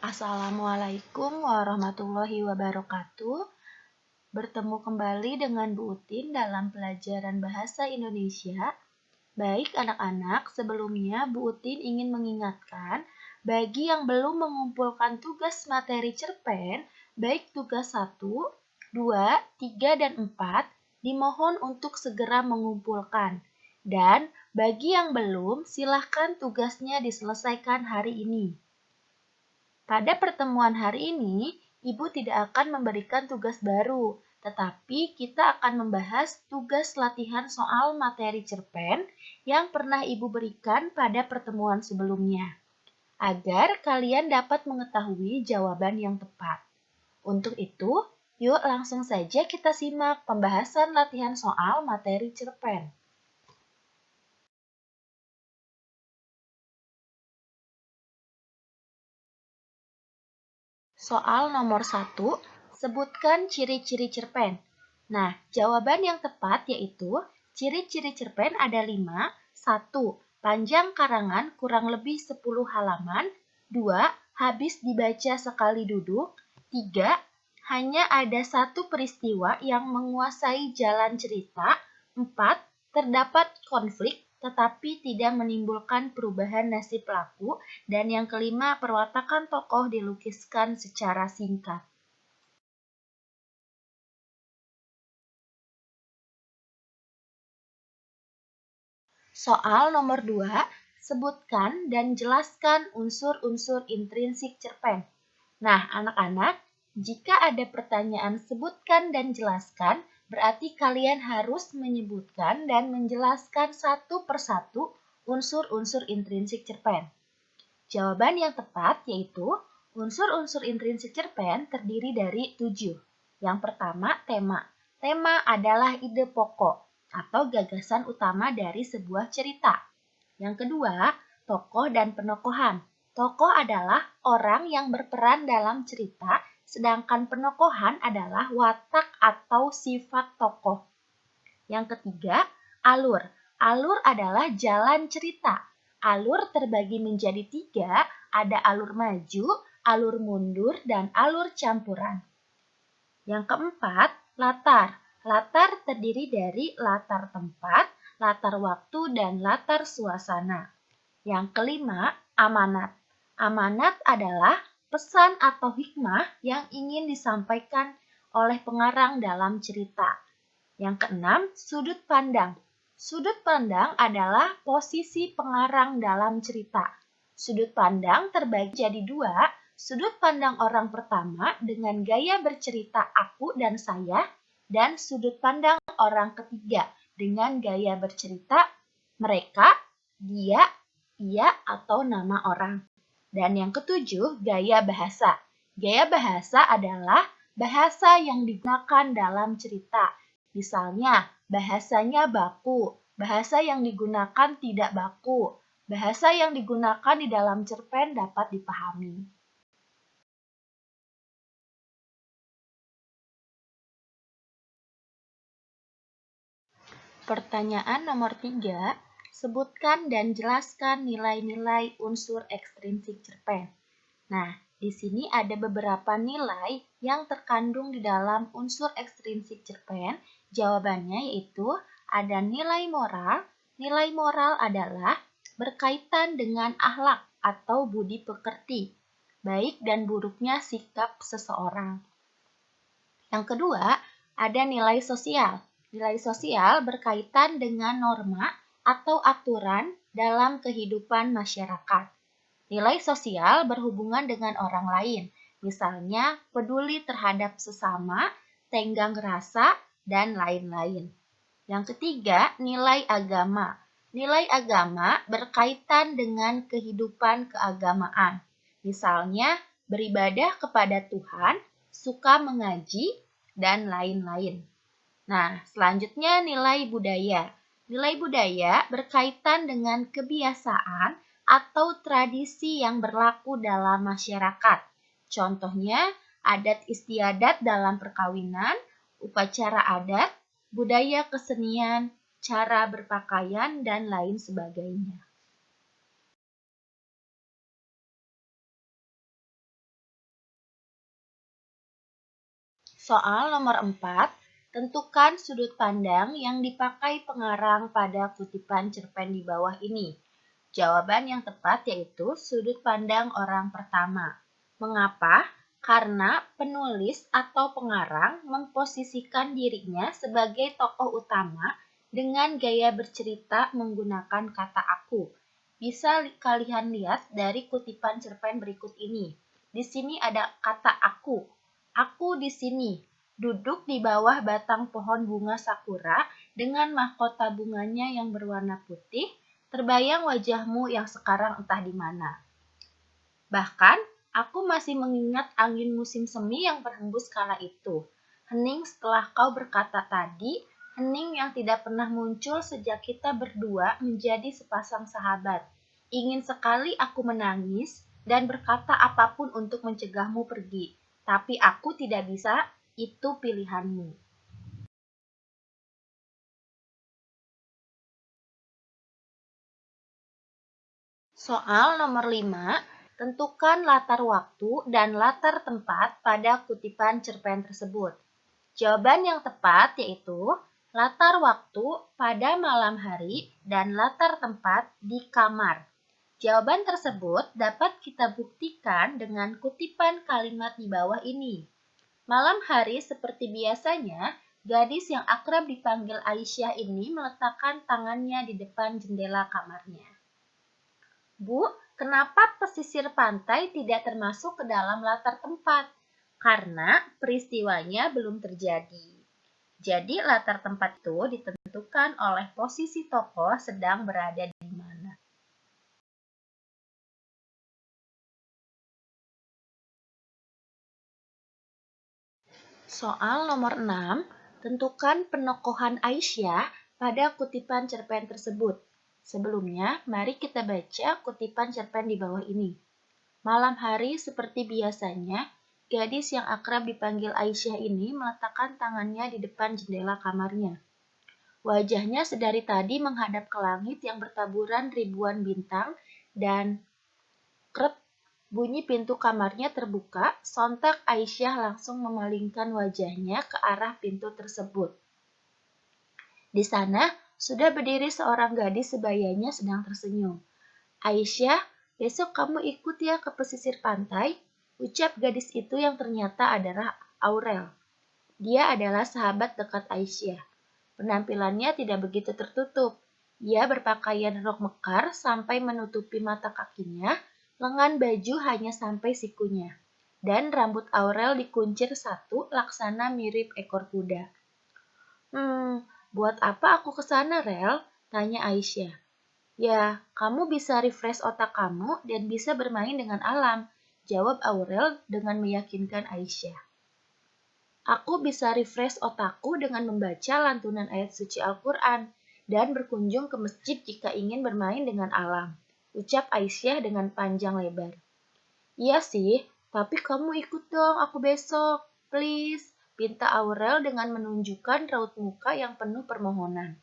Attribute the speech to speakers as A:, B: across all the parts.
A: Assalamualaikum warahmatullahi wabarakatuh. Bertemu kembali dengan Bu Utin dalam pelajaran Bahasa Indonesia. Baik anak-anak, sebelumnya Bu Utin ingin mengingatkan, bagi yang belum mengumpulkan tugas materi cerpen, baik tugas 1, 2, 3, dan 4, dimohon untuk segera mengumpulkan. Dan bagi yang belum, silahkan tugasnya diselesaikan hari ini. Pada pertemuan hari ini, Ibu tidak akan memberikan tugas baru, tetapi kita akan membahas tugas latihan soal materi cerpen yang pernah Ibu berikan pada pertemuan sebelumnya, agar kalian dapat mengetahui jawaban yang tepat. Untuk itu, yuk langsung saja kita simak pembahasan latihan soal materi cerpen. Soal nomor 1, sebutkan ciri-ciri cerpen. Nah, jawaban yang tepat yaitu ciri-ciri cerpen ada 5. 1. Panjang karangan kurang lebih 10 halaman. 2. Habis dibaca sekali duduk. 3. Hanya ada satu peristiwa yang menguasai jalan cerita. 4. Terdapat konflik tetapi tidak menimbulkan perubahan nasib pelaku. Dan yang kelima, perwatakan tokoh dilukiskan secara singkat. Soal nomor 2, sebutkan dan jelaskan unsur-unsur intrinsik cerpen. Nah, anak-anak, jika ada pertanyaan sebutkan dan jelaskan, berarti kalian harus menyebutkan dan menjelaskan satu persatu unsur-unsur intrinsik cerpen. Jawaban yang tepat yaitu unsur-unsur intrinsik cerpen terdiri dari 7. Yang pertama, tema. Tema adalah ide pokok atau gagasan utama dari sebuah cerita. Yang kedua, tokoh dan penokohan. Tokoh adalah orang yang berperan dalam cerita, sedangkan penokohan adalah watak atau sifat tokoh. Yang ketiga, alur. Alur adalah jalan cerita. Alur terbagi menjadi 3, ada alur maju, alur mundur, dan alur campuran. Yang keempat, latar. Latar terdiri dari latar tempat, latar waktu, dan latar suasana. Yang kelima, amanat. Amanat adalah pesan atau hikmah yang ingin disampaikan oleh pengarang dalam cerita. Yang keenam, sudut pandang. Sudut pandang adalah posisi pengarang dalam cerita. Sudut pandang terbagi jadi 2, sudut pandang orang pertama dengan gaya bercerita aku dan saya, dan sudut pandang orang ketiga dengan gaya bercerita mereka, dia, ia, atau nama orang. Dan yang ketujuh, gaya bahasa. Gaya bahasa adalah bahasa yang digunakan dalam cerita. Misalnya, bahasanya baku, bahasa yang digunakan tidak baku, bahasa yang digunakan di dalam cerpen dapat dipahami. Pertanyaan nomor 3, sebutkan dan jelaskan nilai-nilai unsur ekstrinsik cerpen. Nah, di sini ada beberapa nilai yang terkandung di dalam unsur ekstrinsik cerpen. Jawabannya yaitu ada nilai moral. Nilai moral adalah berkaitan dengan akhlak atau budi pekerti, baik dan buruknya sikap seseorang. Yang kedua, ada nilai sosial. Nilai sosial berkaitan dengan norma atau aturan dalam kehidupan masyarakat. Nilai sosial berhubungan dengan orang lain, misalnya peduli terhadap sesama, tenggang rasa, dan lain-lain. Yang ketiga, nilai agama. Nilai agama berkaitan dengan kehidupan keagamaan, misalnya beribadah kepada Tuhan, suka mengaji, dan lain-lain. Nah, selanjutnya nilai budaya. Nilai budaya berkaitan dengan kebiasaan atau tradisi yang berlaku dalam masyarakat. Contohnya, adat istiadat dalam perkawinan, upacara adat, budaya kesenian, cara berpakaian, dan lain sebagainya. Soal nomor 4, tentukan sudut pandang yang dipakai pengarang pada kutipan cerpen di bawah ini. Jawaban yang tepat yaitu sudut pandang orang pertama. Mengapa? Karena penulis atau pengarang memposisikan dirinya sebagai tokoh utama dengan gaya bercerita menggunakan kata aku. Bisa kalian lihat dari kutipan cerpen berikut ini. Di sini ada kata aku. Aku di sini, duduk di bawah batang pohon bunga sakura dengan mahkota bunganya yang berwarna putih. Terbayang wajahmu yang sekarang entah di mana. Bahkan, aku masih mengingat angin musim semi yang berhembus kala itu. Hening setelah kau berkata tadi, hening yang tidak pernah muncul sejak kita berdua menjadi sepasang sahabat. Ingin sekali aku menangis dan berkata apapun untuk mencegahmu pergi. Tapi aku tidak bisa, itu pilihanmu. Soal nomor 5, tentukan latar waktu dan latar tempat pada kutipan cerpen tersebut. Jawaban yang tepat yaitu latar waktu pada malam hari dan latar tempat di kamar. Jawaban tersebut dapat kita buktikan dengan kutipan kalimat di bawah ini. Malam hari seperti biasanya, gadis yang akrab dipanggil Aisyah ini meletakkan tangannya di depan jendela kamarnya. Bu, kenapa pesisir pantai tidak termasuk ke dalam latar tempat? Karena peristiwanya belum terjadi. Jadi latar tempat itu ditentukan oleh posisi tokoh sedang berada di mana. Soal nomor 6, tentukan penokohan Aisyah pada kutipan cerpen tersebut. Sebelumnya, mari kita baca kutipan cerpen di bawah ini. Malam hari seperti biasanya, gadis yang akrab dipanggil Aisyah ini meletakkan tangannya di depan jendela kamarnya. Wajahnya sedari tadi menghadap ke langit yang bertaburan ribuan bintang dan krep, bunyi pintu kamarnya terbuka, sontak Aisyah langsung memalingkan wajahnya ke arah pintu tersebut. Di sana sudah berdiri seorang gadis sebayanya sedang tersenyum. Aisyah, besok kamu ikut ya ke pesisir pantai, ucap gadis itu yang ternyata adalah Aurel. Dia adalah sahabat dekat Aisyah. Penampilannya tidak begitu tertutup. Ia berpakaian rok mekar sampai menutupi mata kakinya, lengan baju hanya sampai sikunya. Dan rambut Aurel dikuncir satu laksana mirip ekor kuda. Buat apa aku ke sana, Rel? Tanya Aisyah. Ya, kamu bisa refresh otak kamu dan bisa bermain dengan alam, jawab Aurel dengan meyakinkan Aisyah. Aku bisa refresh otakku dengan membaca lantunan ayat suci Al-Quran dan berkunjung ke masjid jika ingin bermain dengan alam, ucap Aisyah dengan panjang lebar. Iya sih, tapi kamu ikut dong aku besok, please, pinta Aurel dengan menunjukkan raut muka yang penuh permohonan.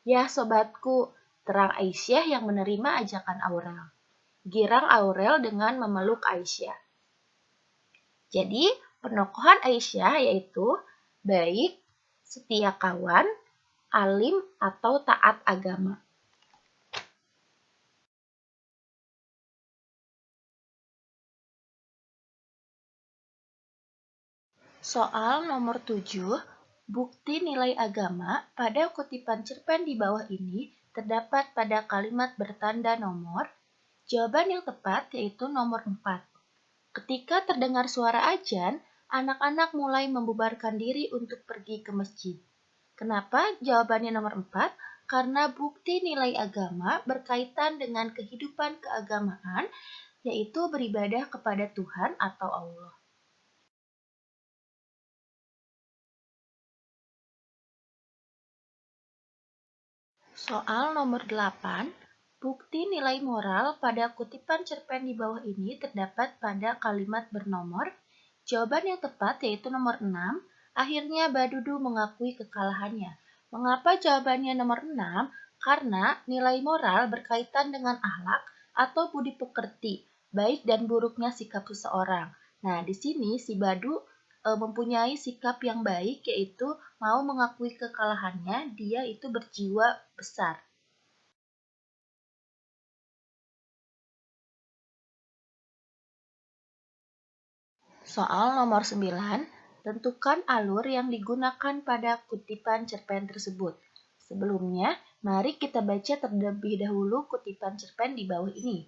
A: Ya sobatku, terang Aisyah yang menerima ajakan Aurel. Girang Aurel dengan memeluk Aisyah. Jadi, penokohan Aisyah yaitu baik, setia kawan, alim, atau taat agama. Soal nomor 7, bukti nilai agama pada kutipan cerpen di bawah ini terdapat pada kalimat bertanda nomor. Jawaban yang tepat yaitu nomor 4. Ketika terdengar suara azan, anak-anak mulai membubarkan diri untuk pergi ke masjid. Kenapa? Jawabannya nomor 4. Karena bukti nilai agama berkaitan dengan kehidupan keagamaan, yaitu beribadah kepada Tuhan atau Allah. Soal nomor 8, bukti nilai moral pada kutipan cerpen di bawah ini terdapat pada kalimat bernomor. Jawaban yang tepat yaitu nomor 6, akhirnya Badudu mengakui kekalahannya. Mengapa jawabannya nomor 6? Karena nilai moral berkaitan dengan akhlak atau budi pekerti, baik dan buruknya sikap seseorang. Nah, di sini si Badu mempunyai sikap yang baik, yaitu mau mengakui kekalahannya, dia itu berjiwa besar. Soal nomor 9, tentukan alur yang digunakan pada kutipan cerpen tersebut. Sebelumnya, mari kita baca terlebih dahulu kutipan cerpen di bawah ini.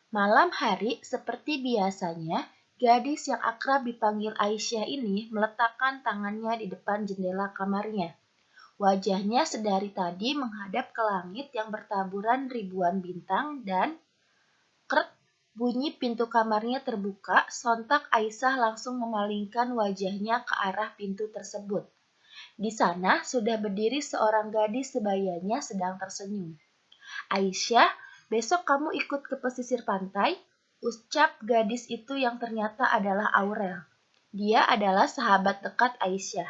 A: Malam hari, seperti biasanya, gadis yang akrab dipanggil Aisyah ini meletakkan tangannya di depan jendela kamarnya. Wajahnya sedari tadi menghadap ke langit yang bertaburan ribuan bintang dan krek, bunyi pintu kamarnya terbuka, sontak Aisyah langsung memalingkan wajahnya ke arah pintu tersebut. Di sana sudah berdiri seorang gadis sebayanya sedang tersenyum. Aisyah, besok kamu ikut ke pesisir pantai, ucap gadis itu yang ternyata adalah Aurel. Dia adalah sahabat dekat Aisyah.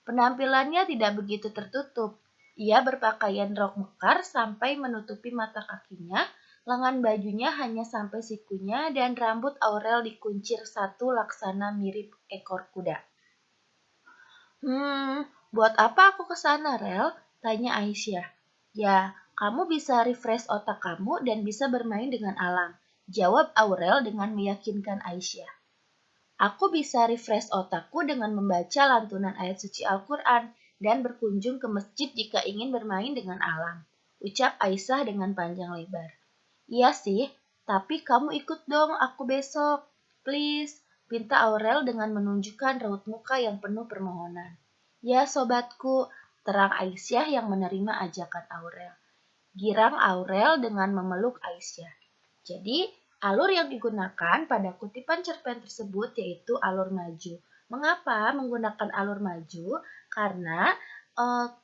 A: Penampilannya tidak begitu tertutup. Ia berpakaian rok mekar sampai menutupi mata kakinya, lengan bajunya hanya sampai sikunya, dan rambut Aurel dikuncir satu laksana mirip ekor kuda. Buat apa aku ke sana, Rel? Tanya Aisyah. Ya, kamu bisa refresh otak kamu dan bisa bermain dengan alam, jawab Aurel dengan meyakinkan Aisyah. Aku bisa refresh otakku dengan membaca lantunan ayat suci Al-Quran dan berkunjung ke masjid jika ingin bermain dengan alam, ucap Aisyah dengan panjang lebar. Iya sih, tapi kamu ikut dong aku besok, please, pinta Aurel dengan menunjukkan raut muka yang penuh permohonan. Ya sobatku, terang Aisyah yang menerima ajakan Aurel. Girang Aurel dengan memeluk Aisyah. Jadi, alur yang digunakan pada kutipan cerpen tersebut yaitu alur maju. Mengapa menggunakan alur maju? Karena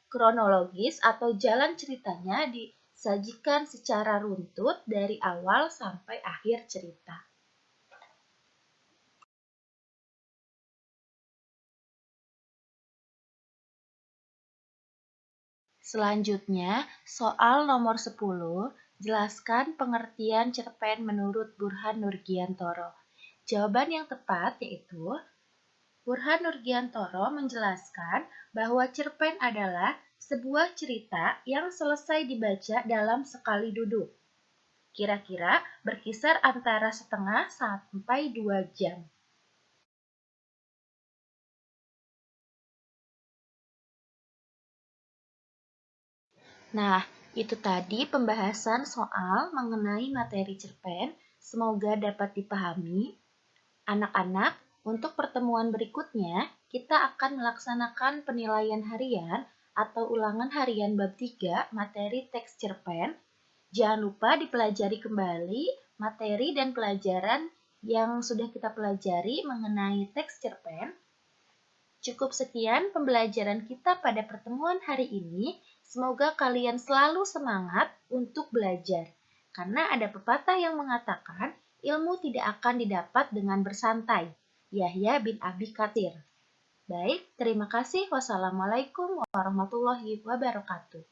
A: kronologis atau jalan ceritanya disajikan secara runtut dari awal sampai akhir cerita. Selanjutnya, soal nomor 10, jelaskan pengertian cerpen menurut Burhan Nurgiantoro. Jawaban yang tepat yaitu Burhan Nurgiantoro menjelaskan bahwa cerpen adalah sebuah cerita yang selesai dibaca dalam sekali duduk. Kira-kira berkisar antara setengah sampai 2 jam. Nah, itu tadi pembahasan soal mengenai materi cerpen. Semoga dapat dipahami. Anak-anak, untuk pertemuan berikutnya, kita akan melaksanakan penilaian harian atau ulangan harian bab 3 materi teks cerpen. Jangan lupa dipelajari kembali materi dan pelajaran yang sudah kita pelajari mengenai teks cerpen. Cukup sekian pembelajaran kita pada pertemuan hari ini. Semoga kalian selalu semangat untuk belajar. Karena ada pepatah yang mengatakan, ilmu tidak akan didapat dengan bersantai. Yahya bin Abi Katsir. Baik, terima kasih. Wassalamualaikum warahmatullahi wabarakatuh.